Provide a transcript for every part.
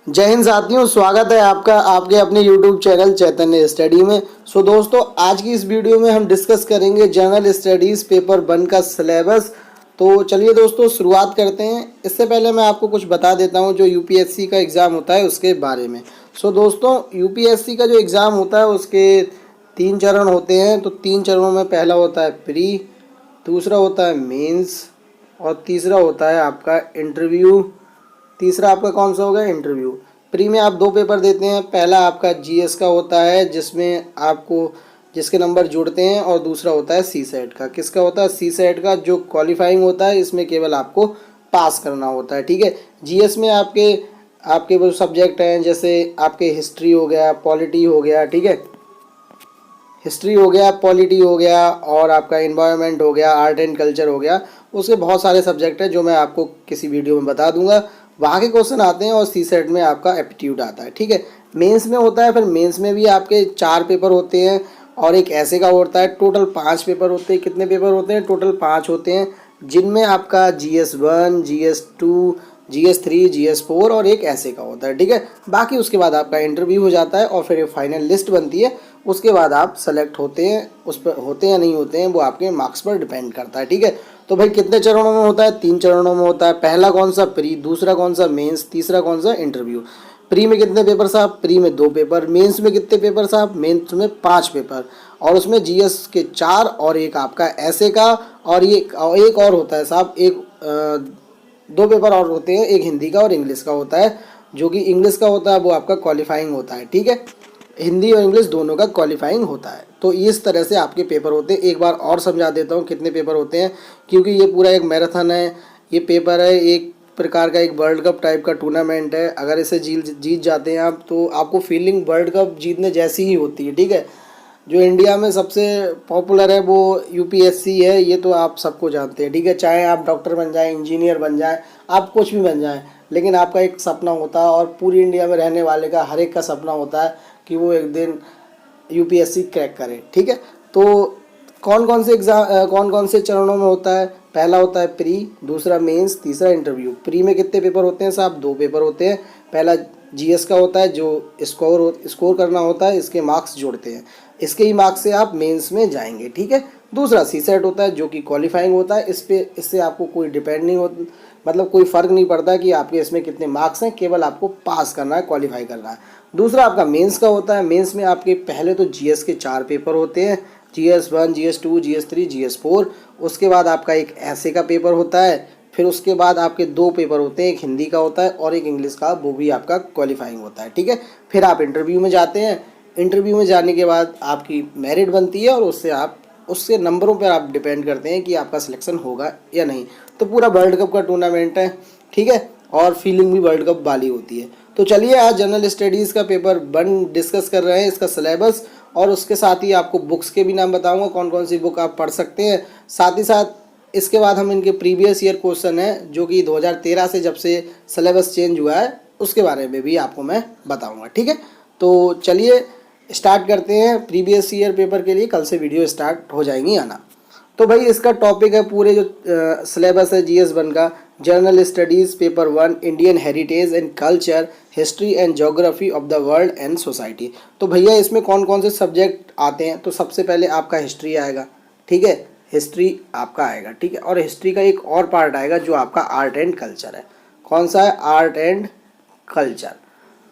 जय हिंद साथियों, स्वागत है आपका आपके अपने YouTube चैनल चैतन्य स्टडी में। दोस्तों, आज की इस वीडियो में हम डिस्कस करेंगे जनरल स्टडीज़ पेपर 1 का सिलेबस। तो चलिए दोस्तों, शुरुआत करते हैं। इससे पहले मैं आपको कुछ बता देता हूं जो यूपीएससी का एग्ज़ाम होता है उसके बारे में। दोस्तों, यूपीएससी का जो एग्ज़ाम होता है उसके 3 चरण होते हैं। तो 3 चरणों में पहला होता है प्री, दूसरा होता है मेंस और तीसरा होता है आपका इंटरव्यू। तीसरा आपका कौन सा होगा? इंटरव्यू। प्री में आप 2 पेपर देते हैं। पहला आपका जीएस का होता है जिसमें आपको जिसके नंबर जुड़ते हैं, और दूसरा होता है सी सेट का। किसका होता है? सी सेट का, जो क्वालिफाइंग होता है। इसमें केवल आपको पास करना होता है, ठीक है। जीएस में आपके आपके वो सब्जेक्ट हैं, जैसे आपके हिस्ट्री हो गया, पॉलिटी हो गया, ठीक है। हिस्ट्री हो गया, पॉलिटी हो गया, और आपका इन्वायरमेंट हो गया, आर्ट एंड कल्चर हो गया। उसके बहुत सारे सब्जेक्ट हैं जो मैं आपको किसी वीडियो में बता दूंगा। वहाँ के क्वेश्चन आते हैं और सी सेट में आपका एप्टीट्यूड आता है, ठीक है। मेंस में होता है, फिर मेंस में भी आपके 4 पेपर होते हैं और एक ऐसे का होता है। टोटल 5 पेपर होते हैं। कितने पेपर होते हैं? टोटल 5 होते हैं, जिनमें आपका GS1, GS2, GS3, GS4 और एक ऐसे का होता है, ठीक है। बाकी उसके बाद आपका इंटरव्यू हो जाता है और फिर फाइनल लिस्ट बनती है। उसके बाद आप सेलेक्ट होते हैं। उस पर होते हैं या नहीं होते हैं वो आपके मार्क्स पर डिपेंड करता है, ठीक है। तो भाई कितने चरणों में होता है? 3 चरणों में होता है। पहला कौन सा? प्री, दूसरा कौन सा? मेंस, तीसरा कौन सा? इंटरव्यू। प्री में कितने पेपर साहब? प्री में 2 पेपर। मेंस में कितने पेपर साहब? मेंस में 5 पेपर, और उसमें जीएस के 4 और एक आपका ऐसे का, और ये एक और होता है साहब, 2 पेपर और होते हैं, एक हिंदी का और इंग्लिश का होता है। जो कि इंग्लिश का होता है वो आपका क्वालिफाइंग होता है, ठीक है। हिंदी और इंग्लिश दोनों का क्वालिफाइंग होता है। तो इस तरह से आपके पेपर होते हैं। एक बार और समझा देता हूँ कितने पेपर होते हैं, क्योंकि ये पूरा एक मैराथन है। ये पेपर है एक प्रकार का, एक वर्ल्ड कप टाइप का टूर्नामेंट है। अगर इसे जीत जाते हैं आप, तो आपको फीलिंग वर्ल्ड कप जीतने जैसी ही होती है, ठीक है। जो इंडिया में सबसे पॉपुलर है वो यूपीएससी है, ये तो आप सबको जानते हैं, ठीक है। चाहे आप डॉक्टर बन जाएं, इंजीनियर बन जाएं, आप कुछ भी बन जाएं, लेकिन आपका एक सपना होता है, और पूरी इंडिया में रहने वाले का हर एक का सपना होता है कि वो एक दिन यूपीएससी क्रैक करे, ठीक है। तो कौन कौन से चरणों में होता है? पहला होता है प्री, दूसरा मेंस, तीसरा इंटरव्यू। प्री में कितने पेपर होते हैं साहब? 2 पेपर होते हैं। पहला जीएस का होता है, जो स्कोर करना होता है, इसके मार्क्स जोड़ते हैं। इसके ही मार्क्स से आप मेंस में जाएंगे, ठीक है। दूसरा सी सेट होता है, जो कि क्वालिफाइंग होता है। इससे आपको कोई डिपेंड नहीं होता, मतलब कोई फ़र्क नहीं पड़ता कि आपके इसमें कितने मार्क्स हैं, केवल आपको पास करना है, क्वालिफाई करना है। दूसरा आपका मेंस का होता है। मेंस में आपके पहले तो जीएस के 4 पेपर होते हैं, GS1, GS2, GS3, GS4। उसके बाद आपका एक ऐसे का पेपर होता है। फिर उसके बाद आपके 2 पेपर होते हैं, एक हिंदी का होता है और एक इंग्लिश का, वो भी आपका क्वालिफाइंग होता है, ठीक है। फिर आप इंटरव्यू में जाते हैं। इंटरव्यू में जाने के बाद आपकी मेरिट बनती है, और उससे नंबरों पर आप डिपेंड करते हैं कि आपका सिलेक्शन होगा या नहीं। तो पूरा वर्ल्ड कप का टूर्नामेंट है, ठीक है, और फीलिंग भी वर्ल्ड कप वाली होती है। तो चलिए, आज जनरल स्टडीज़ का पेपर 1 डिस्कस कर रहे हैं, इसका सिलेबस, और उसके साथ ही आपको बुक्स के भी नाम बताऊंगा, कौन कौन सी बुक आप पढ़ सकते हैं। साथ ही साथ इसके बाद हम इनके प्रीवियस ईयर क्वेश्चन है, जो कि 2013 से जब से सिलेबस चेंज हुआ है, उसके बारे में भी आपको मैं बताऊंगा, ठीक है। तो चलिए स्टार्ट करते हैं। प्रीवियस ईयर पेपर के लिए कल से वीडियो स्टार्ट हो जाएंगी आना। तो भाई, इसका टॉपिक है, पूरे जो सिलेबस है GS1 का, general studies paper 1, Indian heritage and culture, history and geography of the world and society. तो भैया, इसमें कौन कौन से सब्जेक्ट आते हैं? तो सबसे पहले आपका हिस्ट्री आएगा, ठीक है। हिस्ट्री आपका आएगा, ठीक है। और हिस्ट्री का एक और पार्ट आएगा जो आपका आर्ट एंड कल्चर है। कौन सा है? Art and culture.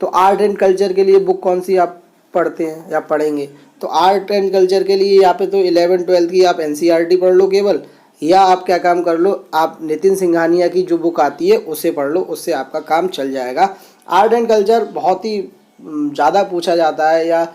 तो आर्ट एंड कल्चर के लिए बुक कौन सी आप पढ़ते हैं या पढ़ेंगे? तो आर्ट एंड कल्चर के लिए यहाँ पे तो 11th-12th की आप एनसीईआरटी पढ़ लो केवल, या आप क्या काम कर लो, आप नितिन सिंघानिया की जो बुक आती है उसे पढ़ लो, उससे आपका काम चल जाएगा। आर्ट एंड कल्चर बहुत ही ज़्यादा पूछा जाता है, या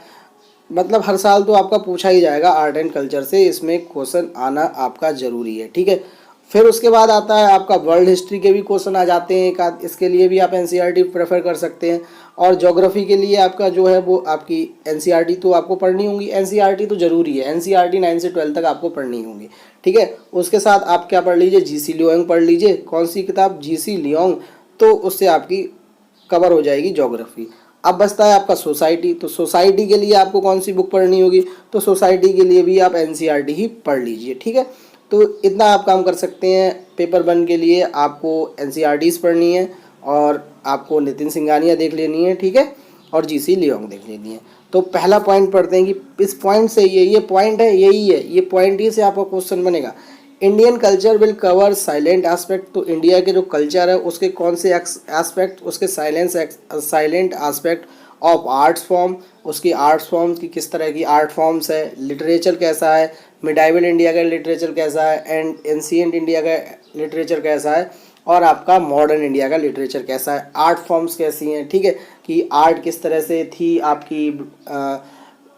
मतलब हर साल तो आपका पूछा ही जाएगा आर्ट एंड कल्चर से, इसमें क्वेश्चन आना आपका ज़रूरी है, ठीक है। फिर उसके बाद आता है आपका वर्ल्ड हिस्ट्री के भी क्वेश्चन आ जाते हैं एक आध, इसके लिए भी आप एनसीईआरटी प्रेफर कर सकते हैं। और ज्योग्राफी के लिए आपका जो है वो आपकी एनसीईआरटी तो आपको पढ़नी होगी, एनसीईआरटी तो ज़रूरी है, एनसीईआरटी 9 से 12 तक आपको पढ़नी होगी, ठीक है। उसके साथ आप क्या पढ़ लीजिए? जीसी लियोंग पढ़ लीजिए। कौन सी किताब? GC Leong. तो उससे आपकी कवर हो जाएगी ज्योग्राफी। अब बचता है आपका सोसाइटी। तो सोसाइटी के लिए आपको कौन सी बुक पढ़नी होगी? तो सोसाइटी के लिए भी आप एनसीईआरटी ही पढ़ लीजिए, ठीक है। तो इतना आप काम कर सकते हैं। पेपर 1 के लिए आपको एनसीईआरटीज़ पढ़नी है, और आपको नितिन सिंघानिया देख लेनी है, ठीक है, और जीसी लियोंग देख लेनी है। तो पहला पॉइंट पढ़ते हैं कि इस पॉइंट से ये पॉइंट है, यही है, ये पॉइंट ही से आपका क्वेश्चन बनेगा। Indian culture will cover silent aspect. तो इंडिया के जो कल्चर है उसके कौन से एस्पेक्ट, उसके silent aspect of arts form, उसकी आर्ट्स फॉर्म की किस तरह की आर्ट फॉर्म्स है, लिटरेचर कैसा है, मिडाइवल इंडिया का लिटरेचर कैसा है, एंड एंशिएंट इंडिया का लिटरेचर कैसा है, और आपका मॉडर्न इंडिया का लिटरेचर कैसा है, आर्ट फॉर्म्स कैसी हैं, ठीक है, कि आर्ट किस तरह से थी आपकी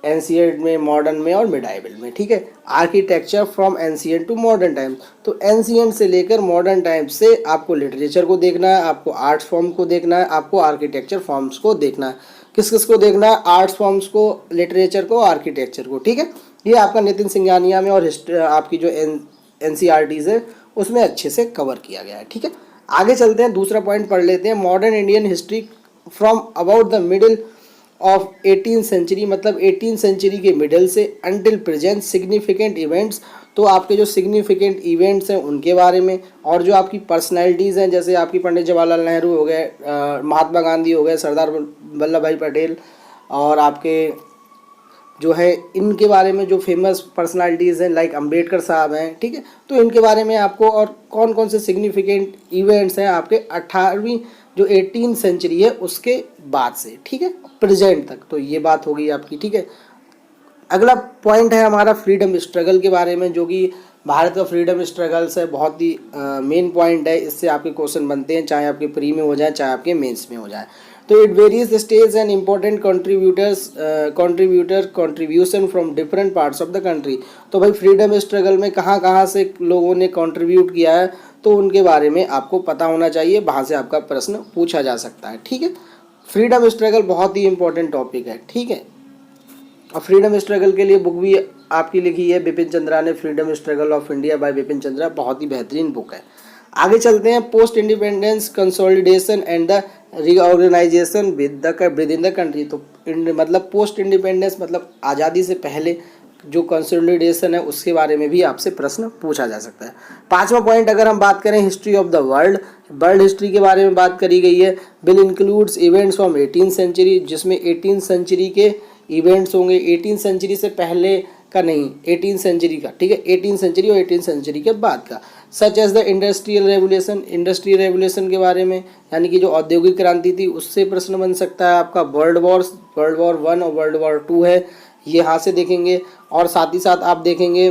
एंशिएंट में, मॉडर्न में और मिडाइवल में, ठीक है। Architecture from ancient to modern times. तो एंशिएंट से लेकर मॉडर्न टाइम्स से आपको लिटरेचर को देखना है, आपको आर्ट्स फॉर्म को देखना है, आपको आर्किटेक्चर फॉर्म्स को देखना है। किस किस को देखना है? आर्ट्स फॉर्म्स को, लिटरेचर को, आर्किटेक्चर को, ठीक है। ये आपका नितिन सिंघानिया में और आपकी जो एनसीईआरटीज है उसमें अच्छे से कवर किया गया है, ठीक है। आगे चलते हैं, दूसरा पॉइंट पढ़ लेते हैं। Modern Indian history from about the middle of 18th century, मतलब 18th सेंचुरी के मिडल से अंटिल प्रेजेंट सिग्निफिकेंट इवेंट्स। तो आपके जो सिग्निफिकेंट इवेंट्स हैं उनके बारे में, और जो आपकी पर्सनैलिटीज़ हैं जैसे आपकी पंडित जवाहरलाल नेहरू हो गए, महात्मा गांधी हो गए, सरदार वल्लभ भाई पटेल, और आपके जो है इनके बारे में जो फेमस पर्सनालिटीज़ हैं लाइक अंबेडकर साहब हैं, ठीक है। तो इनके बारे में आपको, और कौन कौन से सिग्निफिकेंट इवेंट्स हैं आपके 18वीं जो 18th सेंचुरी है उसके बाद से, ठीक है, प्रेजेंट तक। तो ये बात होगी आपकी, ठीक है। अगला पॉइंट है हमारा फ्रीडम स्ट्रगल के बारे में, जो कि भारत का फ्रीडम स्ट्रगल्स है, बहुत ही मेन पॉइंट है। इससे आपके क्वेश्चन बनते हैं, चाहे आपके प्री में हो जाए चाहे आपके मेंस में हो जाए। तो it varies stage and important contribution from different parts of the country. तो भाई फ्रीडम स्ट्रगल में कहाँ कहाँ से लोगों ने कंट्रीब्यूट किया है तो उनके बारे में आपको पता होना चाहिए, वहाँ से आपका प्रश्न पूछा जा सकता है, ठीक है। फ्रीडम स्ट्रगल बहुत ही इंपॉर्टेंट टॉपिक है, ठीक है। और फ्रीडम स्ट्रगल के लिए बुक भी आपकी लिखी है बिपिन चंद्रा ने, freedom struggle of India by Bipin Chandra, बहुत ही बेहतरीन बुक है। आगे चलते हैं, post independence consolidation and the reorganisation within the country. तो मतलब पोस्ट इंडिपेंडेंस मतलब आज़ादी से पहले जो कंसोलिडेशन है उसके बारे में भी आपसे प्रश्न पूछा जा सकता है। पांचवा पॉइंट अगर हम बात करें history of the world history के बारे में बात करी गई है। Will includes events from 18th century, जिसमें 18th सेंचुरी के इवेंट्स होंगे, 18th सेंचुरी से पहले का नहीं, 18th सेंचुरी का, ठीक है, 18th सेंचुरी और 18th सेंचुरी के बाद का। Such as the industrial revolution के बारे में, यानी कि जो औद्योगिक क्रांति थी उससे प्रश्न बन सकता है आपका। वर्ल्ड वॉर 1 और वर्ल्ड वॉर 2 है, ये यहाँ से देखेंगे। और साथ ही साथ आप देखेंगे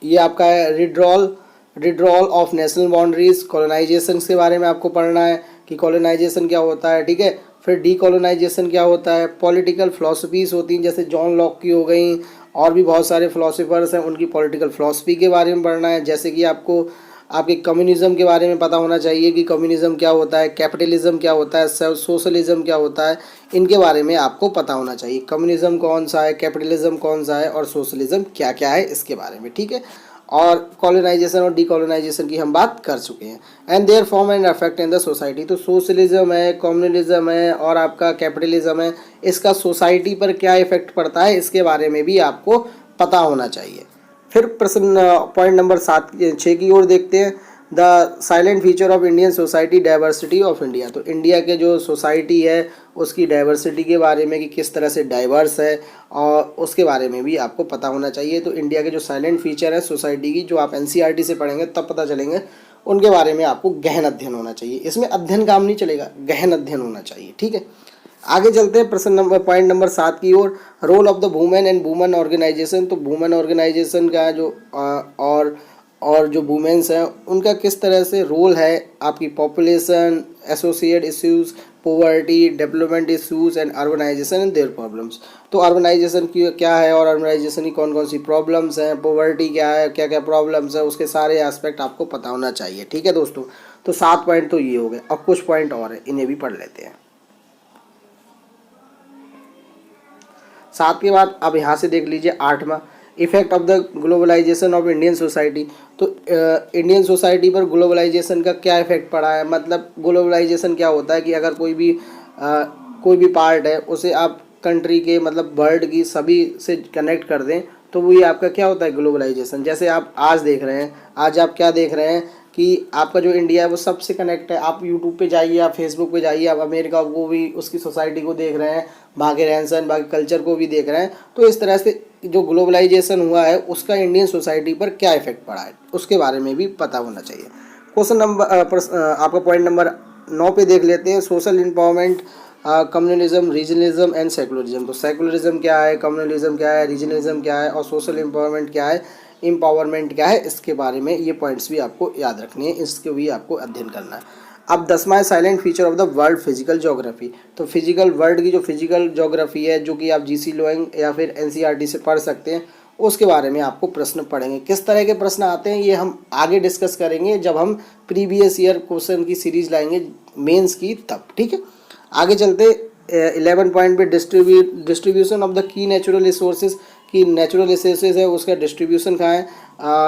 ये आपका है रिड्रॉल ऑफ नेशनल बाउंड्रीज, कॉलोनाइजेशन के बारे में आपको पढ़ना है कि कॉलोनाइजेशन क्या होता है, ठीक है। फिर डीकॉलोनाइजेशन क्या होता है, पॉलिटिकल फिलोसफीज होती हैं जैसे जॉन लॉक की हो गई, और भी बहुत सारे फिलोसफर्स हैं उनकी पॉलिटिकल फिलोसफी के बारे में पढ़ना है। जैसे कि आपको आपके कम्युनिज्म के बारे में पता होना चाहिए कि कम्युनिज्म क्या होता है, कैपिटलिज्म क्या होता है, सोशलिज्म क्या होता है, इनके बारे में आपको पता होना चाहिए। कम्युनिज्म कौन सा है, कैपिटलिज्म कौन सा है, और सोशलिज्म क्या क्या है इसके बारे में, ठीक है। और कॉलोनाइजेशन और डीकॉलोनाइजेशन की हम बात कर चुके हैं। And there form and effect in the society. तो सोशलिज्म है, कम्युनलिज्म है और आपका कैपिटलिज्म है, इसका सोसाइटी पर क्या इफेक्ट पड़ता है इसके बारे में भी आपको पता होना चाहिए। फिर प्रश्न पॉइंट नंबर 6 की ओर देखते हैं। The silent feature of Indian society, diversity of India. तो इंडिया के जो सोसाइटी है उसकी डाइवर्सिटी के बारे में कि किस तरह से डाइवर्स है, और उसके बारे में भी आपको पता होना चाहिए। तो इंडिया के जो साइलेंट फीचर है सोसाइटी की, जो आप एनसीईआरटी से पढ़ेंगे तब पता चलेंगे, उनके बारे में आपको गहन अध्ययन होना चाहिए। इसमें अध्ययन काम नहीं चलेगा, गहन अध्ययन होना चाहिए, ठीक है। आगे चलते हैं प्रश्न पॉइंट नंबर 7 की ओर। Role of the women and women organization. तो वुमेन ऑर्गेनाइजेशन का जो और जो वुमेन्स हैं उनका किस तरह से रोल है आपकी population, associate issues, poverty, development issues and urbanisation and their problems. तो अर्बनाइजेशन की क्या है और अर्बनाइजेशन की कौन कौन सी प्रॉब्लम्स हैं, पोवर्टी क्या है, क्या क्या प्रॉब्लम्स है, उसके सारे एस्पेक्ट आपको पता होना चाहिए, ठीक है दोस्तों। तो 7 पॉइंट तो ये हो गए, अब कुछ पॉइंट और है, इन्हें भी पढ़ लेते हैं। 7 के बाद अब यहाँ से देख लीजिए 8वां, effect of the globalization of Indian society. तो इंडियन सोसाइटी पर ग्लोबलाइजेशन का क्या इफेक्ट पड़ा है, मतलब ग्लोबलाइजेशन क्या होता है कि अगर कोई भी पार्ट है उसे आप कंट्री के मतलब वर्ल्ड की सभी से कनेक्ट कर दें तो वो ये आपका क्या होता है ग्लोबलाइजेशन। जैसे आप आज देख रहे हैं, आज आप क्या देख रहे हैं कि आपका जो इंडिया है वो सबसे कनेक्ट है। आप यूट्यूब पे जाइए, आप फेसबुक पे जाइए, आप अमेरिका को भी, उसकी सोसाइटी को देख रहे हैं, वहाँ के रहन सहन, वहाँ के कल्चर को भी देख रहे हैं। तो इस तरह से जो ग्लोबलाइजेशन हुआ है उसका इंडियन सोसाइटी पर क्या इफेक्ट पड़ा है उसके बारे में भी पता होना चाहिए। क्वेश्चन नंबर आपका पॉइंट नंबर 9 पे देख लेते हैं, social empowerment, communalism, regionalism and secularism. तो सेकुलरिज्म क्या है, कम्युनलिज्म क्या है, रीजनलिज्म क्या है और सोशल एम्पावरमेंट क्या है, एम्पावरमेंट क्या है, इसके बारे में ये पॉइंट्स भी आपको याद रखनी है, इसके भी आपको अध्ययन करना है। अब 10वां है silent feature of the world physical geography. तो फिजिकल वर्ल्ड की जो फिजिकल ज्योग्राफी है, जो कि आप जीसी लोइंग या फिर एनसीईआरटी से पढ़ सकते हैं, उसके बारे में आपको प्रश्न पढ़ेंगे। किस तरह के प्रश्न आते हैं ये हम आगे डिस्कस करेंगे जब हम प्रीवियस ईयर क्वेश्चन की सीरीज लाएंगे मेंस की तब, ठीक है। आगे चलते 11 पॉइंट पे distribution of the key natural resources, की नेचुरल रिसोर्सेज है उसका डिस्ट्रीब्यूशन कहाँ है,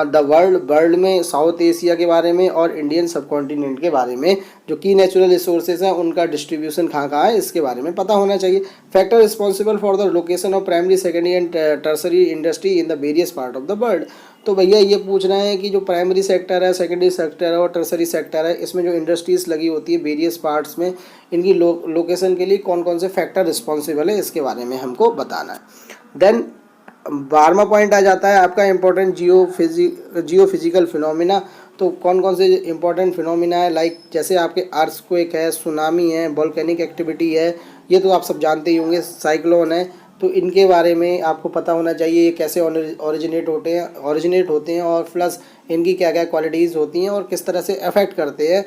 द वर्ल्ड में, साउथ एशिया के बारे में और इंडियन सब कॉन्टिनेंट के बारे में जो की नेचुरल रिसोर्सेज हैं उनका डिस्ट्रीब्यूशन कहाँ कहाँ है इसके बारे में पता होना चाहिए। Factor responsible for the location of primary, secondary and tertiary industry in the various part of the world. तो भैया ये पूछ रहे हैं कि जो प्राइमरी सेक्टर है, सेकेंडरी सेक्टर है और टर्सरी सेक्टर है, इसमें जो इंडस्ट्रीज़ लगी होती है वेरियस पार्ट्स में, इनकी लोकेशन के लिए कौन कौन से फैक्टर रिस्पॉन्सिबल है इसके बारे में हमको बताना है। देन 12वां पॉइंट आ जाता है आपका इम्पोर्टेंट जियो फिजिकल फिनोमिना। तो कौन कौन से इम्पोर्टेंट फिनोमिना है, लाइक जैसे आपके अर्थक्वेक है, सुनामी है, वोल्केनिक एक्टिविटी है, ये तो आप सब जानते ही होंगे, साइक्लोन है, तो इनके बारे में आपको पता होना चाहिए ये कैसे ओरिजिनेट होते हैं और प्लस इनकी क्या क्या क्वालिटीज़ होती हैं और किस तरह से अफेक्ट करते हैं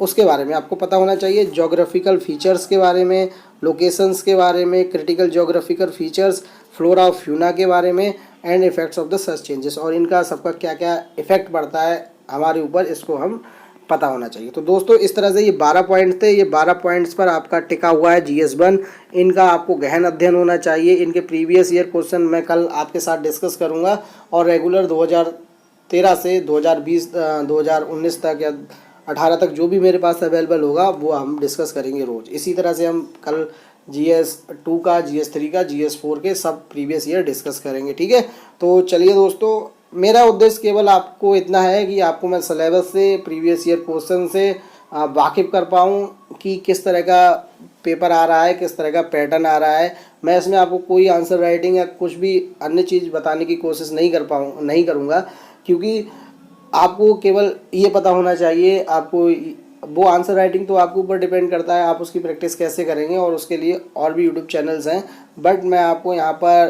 उसके बारे में आपको पता होना चाहिए। जोग्राफिकल फीचर्स के बारे में, लोकेशंस के बारे में, क्रिटिकल जोग्राफिकल फीचर्स, फ्लोरा और फ्यूना के बारे में and effects of the search changes, और इनका सबका क्या क्या इफेक्ट पड़ता है हमारे ऊपर, इसको हम पता होना चाहिए। तो दोस्तों इस तरह से ये 12 पॉइंट थे, ये 12 पॉइंट्स पर आपका टिका हुआ है GS1। इनका आपको गहन अध्ययन होना चाहिए। इनके प्रीवियस ईयर क्वेश्चन मैं कल आपके साथ डिस्कस करूँगा और रेगुलर 2013 से 2020 2019 तक या 18 तक जो भी मेरे पास अवेलेबल होगा वो हम डिस्कस करेंगे रोज़। इसी तरह से हम कल GS2 का, GS3 का, GS4 के सब प्रीवियस ईयर डिस्कस करेंगे, ठीक है। तो चलिए दोस्तों, मेरा उद्देश्य केवल आपको इतना है कि आपको मैं सिलेबस से, प्रीवियस ईयर क्वेश्चन से वाकिफ़ कर पाऊँ कि किस तरह का पेपर आ रहा है, किस तरह का पैटर्न आ रहा है। मैं इसमें आपको कोई आंसर राइटिंग या कुछ भी अन्य चीज़ बताने की कोशिश नहीं करूँगा, क्योंकि आपको केवल ये पता होना चाहिए, आपको वो आंसर राइटिंग तो आपके ऊपर डिपेंड करता है आप उसकी प्रैक्टिस कैसे करेंगे, और उसके लिए और भी यूट्यूब चैनल्स हैं। बट मैं आपको यहाँ पर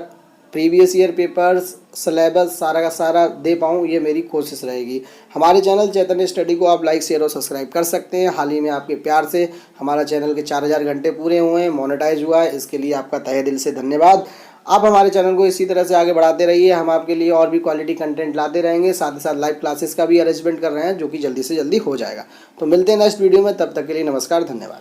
प्रीवियस ईयर पेपर्स, सिलेबस सारा का सारा दे पाऊँ, ये मेरी कोशिश रहेगी। हमारे चैनल चैतन्य स्टडी को आप लाइक, शेयर और सब्सक्राइब कर सकते हैं। हाल ही में आपके प्यार से हमारा चैनल के 4000 घंटे पूरे हुए हैं, मोनेटाइज हुआ है, इसके लिए आपका तहे दिल से धन्यवाद। आप हमारे चैनल को इसी तरह से आगे बढ़ाते रहिए, हम आपके लिए और भी क्वालिटी कंटेंट लाते रहेंगे। साथ ही साथ लाइव क्लासेस का भी अरेंजमेंट कर रहे हैं जो कि जल्दी से जल्दी हो जाएगा। तो मिलते हैं नेक्स्ट वीडियो में, तब तक के लिए नमस्कार, धन्यवाद।